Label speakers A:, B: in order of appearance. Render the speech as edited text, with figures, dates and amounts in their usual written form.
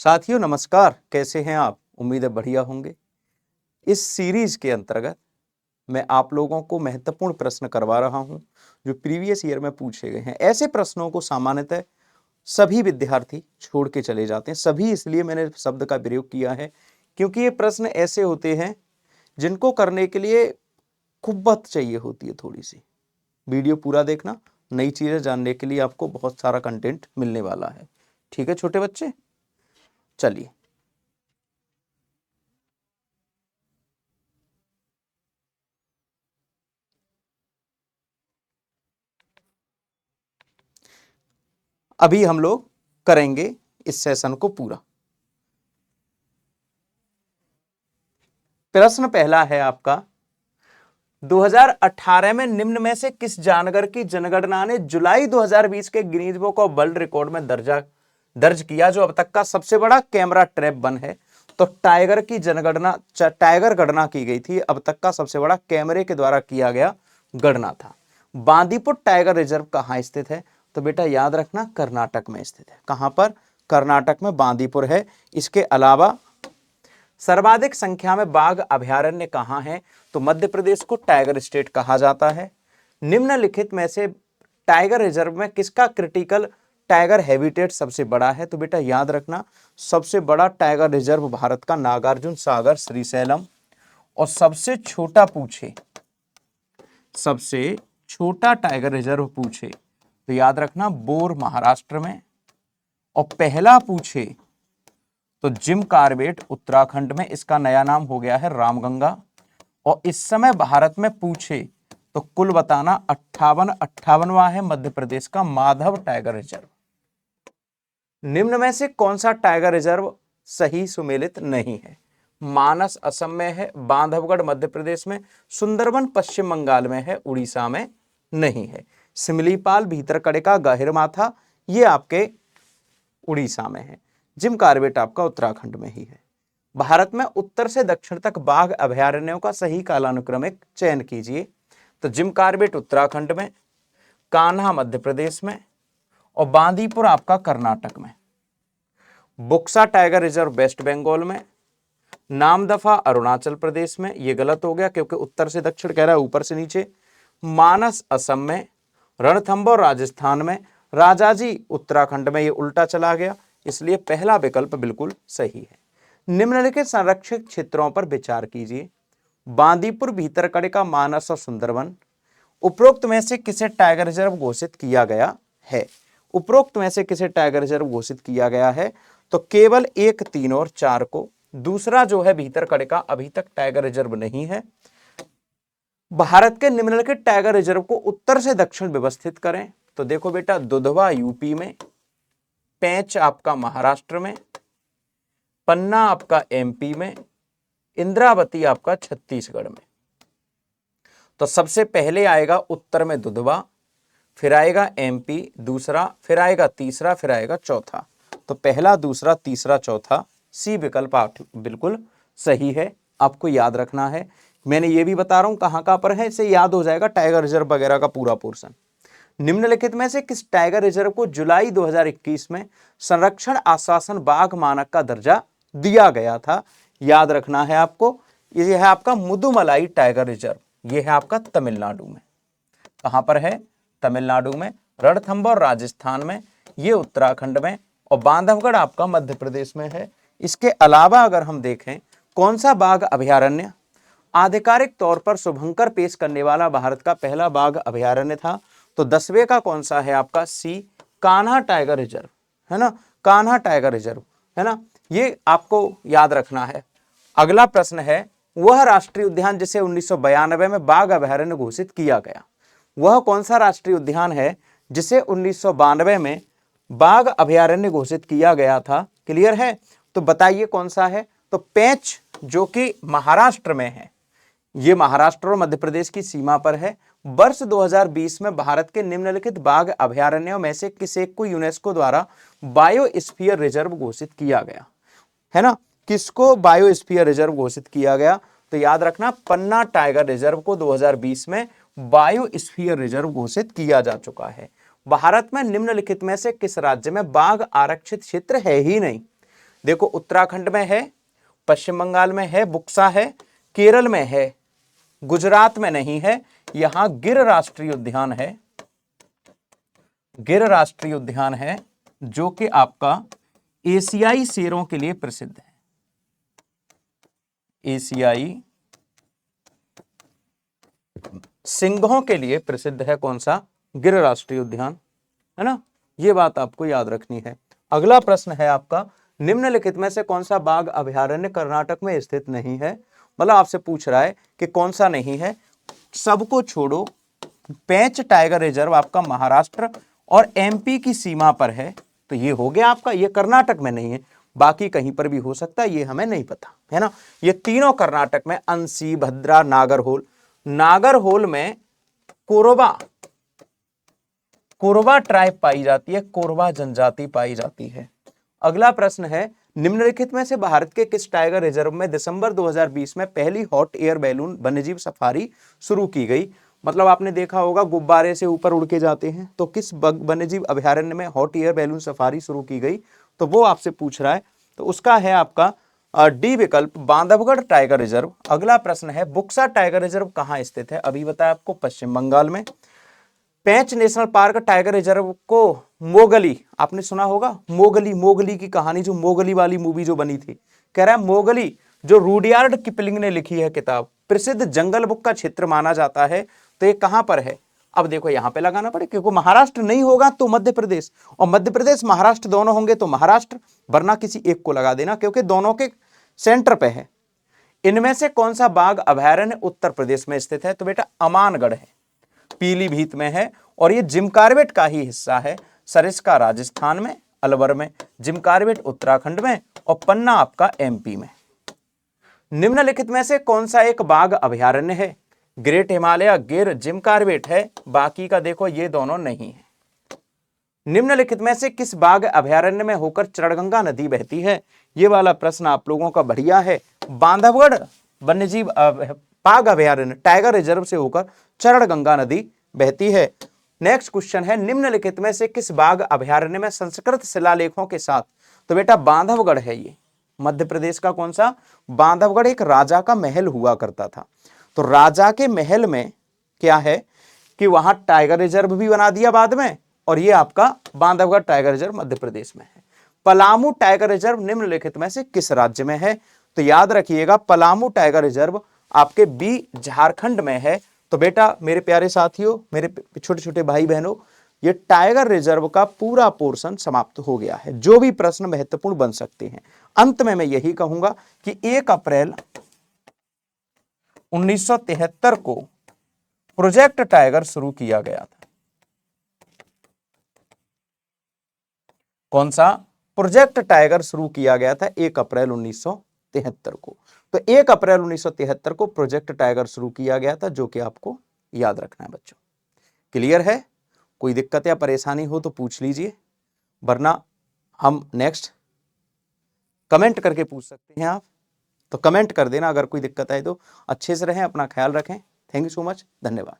A: साथियों नमस्कार, कैसे हैं आप? उम्मीद है बढ़िया होंगे। इस सीरीज के अंतर्गत मैं आप लोगों को महत्वपूर्ण प्रश्न करवा रहा हूं जो प्रीवियस ईयर में पूछे गए हैं। ऐसे प्रश्नों को सामान्यतः सभी विद्यार्थी छोड़ के चले जाते हैं। सभी इसलिए मैंने शब्द का प्रयोग किया है क्योंकि ये प्रश्न ऐसे होते हैं जिनको करने के लिए कुव्वत चाहिए होती है थोड़ी सी। वीडियो पूरा देखना, नई चीजें जानने के लिए आपको बहुत सारा कंटेंट मिलने वाला है। ठीक है छोटे बच्चे, चलिए। अभी हम लोग करेंगे इस सेशन को पूरा। प्रश्न पहला है आपका, 2018 में निम्न में से किस जानवर की जनगणना ने जुलाई 2020 के Guinness book of world record में दर्ज किया, जो अब तक का सबसे बड़ा कैमरा ट्रैप वन है? तो टाइगर की जनगणना, टाइगर गणना की गई थी, अब तक का सबसे बड़ा कैमरे के द्वारा किया गया गणना था। बांदीपुर टाइगर रिजर्व कहां स्थित है? तो बेटा याद रखना, कर्नाटक में स्थित है। कहां पर? कर्नाटक में बांदीपुर है। इसके अलावा सर्वाधिक संख्या में बाघ अभयारण्य कहां है? तो मध्य प्रदेश को टाइगर स्टेट कहा जाता है। निम्नलिखित में से टाइगर रिजर्व में किसका क्रिटिकल टाइगर हैबिटेट सबसे बड़ा है? तो बेटा याद रखना, सबसे बड़ा टाइगर रिजर्व भारत का नागार्जुन सागर श्रीशैलम। और सबसे छोटा पूछे, सबसे छोटा टाइगर रिजर्व पूछे तो याद रखना बोर महाराष्ट्र में। और पहला पूछे तो जिम कार्बेट उत्तराखंड में, इसका नया नाम हो गया है रामगंगा। और इस समय भारत में पूछे तो कुल बताना 58वां है मध्य प्रदेश का माधव टाइगर रिजर्व। निम्न में से कौन सा टाइगर रिजर्व सही सुमेलित नहीं है? मानस असम में है, बांधवगढ़ मध्य प्रदेश में, सुंदरबन पश्चिम बंगाल में है, उड़ीसा में नहीं है। सिमलीपाल भीतरकनिका गहिरमाथा ये आपके उड़ीसा में है। जिम कार्बेट आपका उत्तराखंड में ही है। भारत में उत्तर से दक्षिण तक बाघ अभयारण्यों का सही कालानुक्रमिक चयन कीजिए। तो जिम कार्बेट उत्तराखंड में, कान्हा मध्य प्रदेश में और बांदीपुर आपका कर्नाटक में। Buxa tiger reserve west Bengal में, नामदफा अरुणाचल प्रदेश में, ये गलत हो गया क्योंकि उत्तर से दक्षिण कह रहा है, ऊपर से नीचे। मानस असम में, रणथंबोर राजस्थान में, राजाजी उत्तराखंड में, ये उल्टा चला गया, इसलिए पहला विकल्प बिल्कुल सही है। निम्नलिखित संरक्षित क्षेत्रों पर विचार कीजिए। बांदीपुर भीतरकनिका मानस और सुंदरबन। उपरोक्त में से किसे टाइगर रिजर्व घोषित किया गया है? उपरोक्त में से किसे टाइगर रिजर्व घोषित किया गया है? तो केवल 1, 3 और 4 को। दूसरा जो है भीतरकनिका अभी तक टाइगर रिजर्व नहीं है। भारत के निम्नलिखित टाइगर रिजर्व को उत्तर से दक्षिण व्यवस्थित करें। तो देखो बेटा, दुधवा यूपी में, पेंच आपका महाराष्ट्र में, पन्ना आपका एमपी में, इंद्रावती आपका छत्तीसगढ़ में। तो सबसे पहले आएगा उत्तर में दुधवा, फिर आएगा एमपी दूसरा, फिर आएगा तीसरा, फिर आएगा चौथा। तो पहला, दूसरा, तीसरा, चौथा, सी विकल्प बिल्कुल सही है। आपको याद रखना है, मैंने ये भी बता रहा हूं कहां कहां पर है, इसे याद हो जाएगा टाइगर रिजर्व वगैरह का पूरा पोर्शन। निम्नलिखित में से किस टाइगर रिजर्व को जुलाई 2021 में संरक्षण आश्वासन बाघ मानक का दर्जा दिया गया था? याद रखना है आपको, यह है आपका मुदुमलाई टाइगर रिजर्व। यह है आपका तमिलनाडु में। कहां पर है? तमिलनाडु में। रणथंबोर राजस्थान में, ये उत्तराखंड में, और बांधवगढ़ आपका मध्य प्रदेश में है। इसके अलावा अगर हम देखें कौन सा बाघ अभयारण्य आधिकारिक तौर पर शुभंकर पेश करने वाला भारत का पहला बाघ अभयारण्य था? तो 10वें का कौन सा है आपका? सी, कान्हा टाइगर रिजर्व, है ना, कान्हा टाइगर रिजर्व, है ना, ये आपको याद रखना है। अगला प्रश्न है, वह राष्ट्रीय उद्यान जिसे 1992 में बाघ अभयारण्य घोषित किया गया, वह कौन सा राष्ट्रीय उद्यान है जिसे 1992 में बाघ अभयारण्य घोषित किया गया था? क्लियर है? तो बताइए कौन सा है? तो पेंच जो कि महाराष्ट्र में है, ये महाराष्ट्र और मध्य प्रदेश की सीमा पर है। वर्ष 2020 में भारत के निम्नलिखित बाघ अभयारण्यों में से किस एक को यूनेस्को द्वारा बायोस्फीयर रिजर्व घोषित किया गया, है ना? किसको बायोस्फीयर रिजर्व घोषित किया गया? तो याद रखना, पन्ना टाइगर रिजर्व को 2020 में बायोस्फीयर रिजर्व घोषित किया जा चुका है। भारत में निम्नलिखित में से किस राज्य में बाघ आरक्षित क्षेत्र है ही नहीं? देखो उत्तराखंड में है, पश्चिम बंगाल में है, बुक्सा है, केरल में है, गुजरात में नहीं है। यहां गिर राष्ट्रीय उद्यान है, गिर राष्ट्रीय उद्यान है जो कि आपका एशियाई शेरों के लिए प्रसिद्ध है। एशियाई सिंहों के लिए प्रसिद्ध है कौन सा? गिर राष्ट्रीय उद्यान, है ना। ये बात आपको याद रखनी है। अगला प्रश्न है आपका, निम्नलिखित में से कौन सा बाघ अभयारण्य कर्नाटक में स्थित नहीं है? मतलब आपसे पूछ रहा है कि कौन सा नहीं है। सबको छोड़ो, पेंच टाइगर रिजर्व आपका महाराष्ट्र और एमपी की सीमा पर है, तो ये हो गया आपका, ये कर्नाटक में नहीं है। बाकी कहीं पर भी हो सकता है, ये हमें नहीं पता, है ना। ये तीनों कर्नाटक में, अंसी, भद्रा, नागरहोल। नागरहोल में कोरबा ट्राइब पाई जाती है, कोरबा जनजाति पाई जाती है। अगला प्रश्न है, निम्नलिखित में से भारत के किस टाइगर रिजर्व में दिसंबर 2020 में पहली हॉट एयर बैलून वन्यजीव सफारी शुरू की गई? मतलब आपने देखा होगा गुब्बारे से ऊपर उड़ के जाते हैं, तो किस वन्यजीव अभयारण्य में हॉट एयर बैलून सफारी शुरू की गई? तो वो आपसे पूछ रहा है। तो उसका है आपका डी विकल्प, बांधवगढ़ टाइगर रिजर्व। अगला प्रश्न है, बुक्सा टाइगर रिजर्व कहां स्थित है? अभी बताया आपको, पश्चिम बंगाल में। पेंच नेशनल पार्क टाइगर रिजर्व को मोगली, आपने सुना होगा, मोगली की कहानी, जो मोगली वाली मूवी जो बनी थी, कह रहा है मोगली जो रूडयार्ड किपलिंग ने लिखी है किताब, प्रसिद्ध जंगल बुक का क्षेत्र माना जाता है। तो ये कहां पर है? अब देखो यहां पे लगाना पड़े, क्योंकि महाराष्ट्र नहीं होगा तो मध्य प्रदेश, और मध्य प्रदेश महाराष्ट्र दोनों होंगे तो महाराष्ट्र, वरना किसी एक को लगा देना, क्योंकि दोनों के सेंटर पे है। इनमें से कौन सा बाघ अभयारण्य उत्तर प्रदेश में स्थित है? तो बेटा अमानगढ़ है, पीलीभीत में है, और ये जिम कॉर्बेट का ही हिस्सा है। सरिस्का राजस्थान में, अलवर में, जिम कॉर्बेट उत्तराखंड में, और पन्ना आपका एमपी में। निम्नलिखित में से कौन सा एक बाघ अभयारण्य है? ग्रेट हिमालय, गिर, जिम कॉर्बेट है, बाकी का देखो ये दोनों नहीं है। निम्नलिखित में से किस बाघ अभयारण्य में होकर चरणगंगा नदी बहती है? ये वाला प्रश्न आप लोगों का बढ़िया है। बांधवगढ़ वन्यजीव बाघ अभयारण्य टाइगर रिजर्व से होकर चरणगंगा नदी बहती है। नेक्स्ट क्वेश्चन है, निम्नलिखित में से किस बाघ अभयारण्य में संस्कृत शिलालेखों के साथ? तो बेटा बांधवगढ़ है, ये मध्य प्रदेश का कौन सा? बांधवगढ़ एक राजा का महल हुआ करता था, तो राजा के महल में क्या है कि वहां टाइगर रिजर्व भी बना दिया बाद में, और ये आपका बांधवगढ़ टाइगर रिजर्व मध्य प्रदेश में है। पलामू टाइगर रिजर्व निम्नलिखित में से किस राज्य में है? तो याद रखिएगा, पलामू टाइगर रिजर्व आपके बी झारखंड में है। तो बेटा मेरे प्यारे साथियों, मेरे छोटे छोटे भाई बहनों, ये टाइगर रिजर्व का पूरा पोर्शन समाप्त हो गया है। जो भी प्रश्न महत्वपूर्ण बन सकते हैं, अंत में मैं यही कहूंगा कि 1 अप्रैल 1973 को प्रोजेक्ट टाइगर शुरू किया गया था। कौन सा? प्रोजेक्ट टाइगर शुरू किया गया था 1 अप्रैल 1973 को। तो 1 अप्रैल 1973 को प्रोजेक्ट टाइगर शुरू किया गया था, जो कि आपको याद रखना है बच्चों। क्लियर है? कोई दिक्कत या परेशानी हो तो पूछ लीजिए, वरना हम नेक्स्ट कमेंट करके पूछ सकते हैं आप, तो कमेंट कर देना अगर कोई दिक्कत आए तो। अच्छे से रहें, अपना ख्याल रखें। थैंक यू सो मच, धन्यवाद।